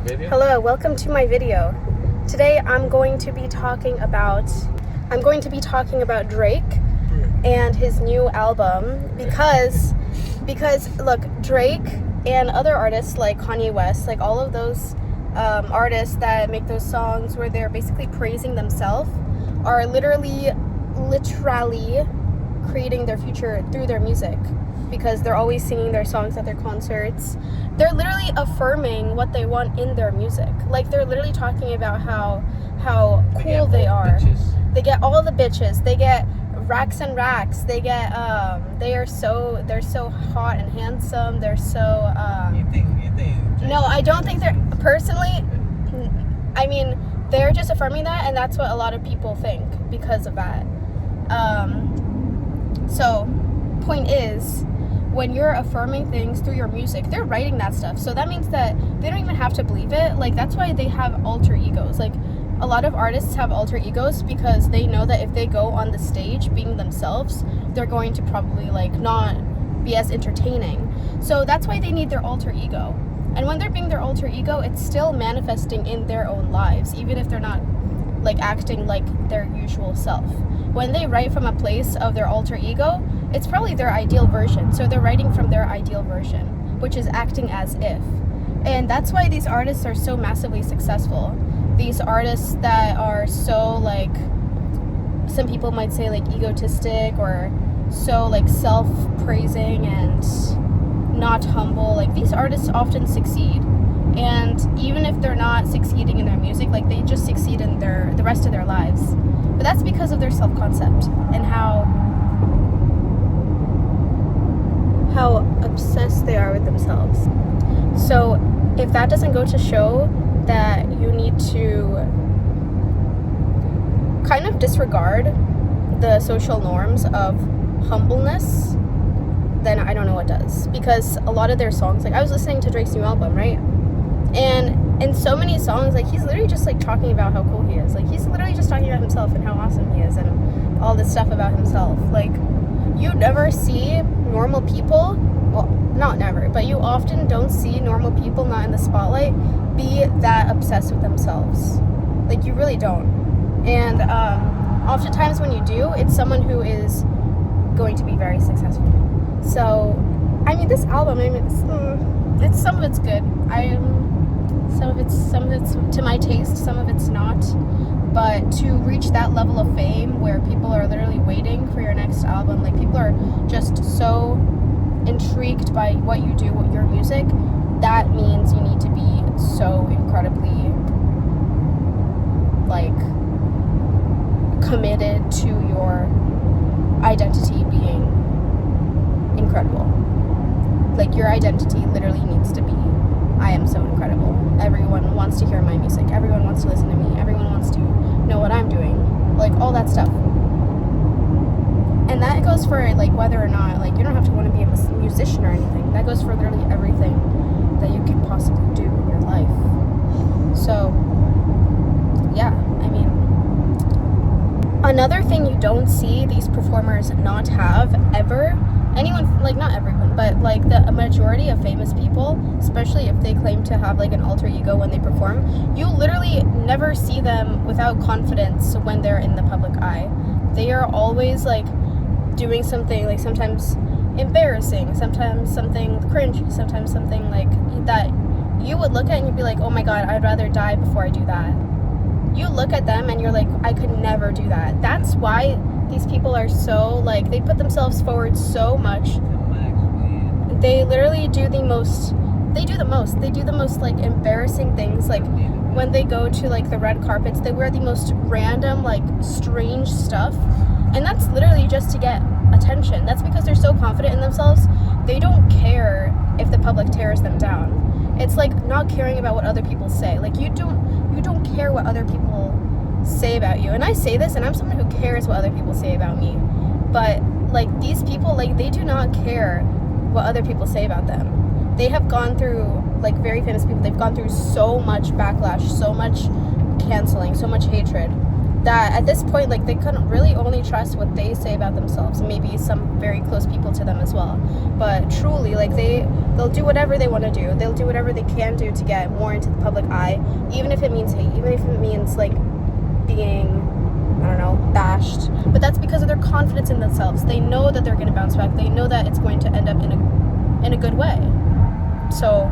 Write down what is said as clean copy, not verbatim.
video? Hello, welcome to my video. Today I'm going to be talking about Drake and his new album because look, Drake and other artists like Kanye West, like all of those artists that make those songs where they're basically praising themselves are literally creating their future through their music, because they're always singing their songs at their concerts. They're literally affirming what they want in their music. Like, they're literally talking about how cool they are. They get all the bitches. They get racks and racks. They get they're so hot and handsome. They're so You think No, I don't think they're, personally, I mean, they're just affirming that, and that's what a lot of people think because of that. So point is, when you're affirming things through your music, they're writing that stuff. So that means that they don't even have to believe it. Like, that's why they have alter egos. Like, a lot of artists have alter egos because they know that if they go on the stage being themselves, they're going to probably like not be as entertaining. So that's why they need their alter ego. And when they're being their alter ego, it's still manifesting in their own lives, even if they're not like acting like their usual self. When they write from a place of their alter ego, it's probably their ideal version. So they're writing from their ideal version, which is acting as if. And that's why these artists are so massively successful. These artists that are so, like, some people might say like egotistic or so like self-praising and not humble, like, these artists often succeed. And even if they're not succeeding in their music, like, they just succeed in the rest of their lives. But that's because of their self-concept and how obsessed they are with themselves. So if that doesn't go to show that you need to kind of disregard the social norms of humbleness, then I don't know what does. Because a lot of their songs, like, I was listening to Drake's new album, right? And in so many songs, like, he's literally just like talking about how cool he is. Like, he's literally just talking about himself and how awesome he is and all this stuff about himself. Like, you never see normal people, well, not never, but you often don't see normal people not in the spotlight be that obsessed with themselves. Like, you really don't. And oftentimes when you do, it's someone who is going to be very successful. So, I mean, this album, I mean, it's some of it's good. Some of it's to my taste, some of it's not. But to reach that level of fame where people are literally waiting for your next album, like, people are just so intrigued by what you do with your music, that means you need to be so incredibly, like, committed to your identity being incredible. Like, your identity literally needs to be, I am so incredible. Everyone wants to hear my music. Everyone wants to listen to me. Everyone wants to know what I'm doing. Like, all that stuff. And that goes for, like, whether or not, like, you don't have to want to be a musician or anything. That goes for literally everything that you can possibly do in your life. So, yeah, I mean, another thing you don't see these performers not have ever, anyone, like, not everyone, but like a majority of famous people, especially if they claim to have like an alter ego when they perform, you literally never see them without confidence when they're in the public eye. They are always like doing something, like, sometimes embarrassing, sometimes something cringy, sometimes something like that you would look at and you'd be like, oh my god, I'd rather die before I do that. You look at them and you're like, I could never do that. That's why these people are so, like, they put themselves forward so much. They literally do the most, like, embarrassing things. Like, when they go to, like, the red carpets, they wear the most random, like, strange stuff. And that's literally just to get attention. That's because they're so confident in themselves. They don't care if the public tears them down. It's like not caring about what other people say. Like, you don't care what other people say about you. And I say this, and I'm someone who cares what other people say about me. But, like, these people, like, they do not care what other people say about them. They have gone through, like, very famous people, they've gone through so much backlash, so much canceling, so much hatred. that at this point, like, they can really only trust what they say about themselves, and maybe some very close people to them as well. But truly, like, they'll do whatever they want to do. They'll do whatever they can do to get more into the public eye, even if it means hate, even if it means, like, being, I don't know, bashed. But that's because of their confidence in themselves. They know that they're going to bounce back. They know that it's going to end up in a good way. So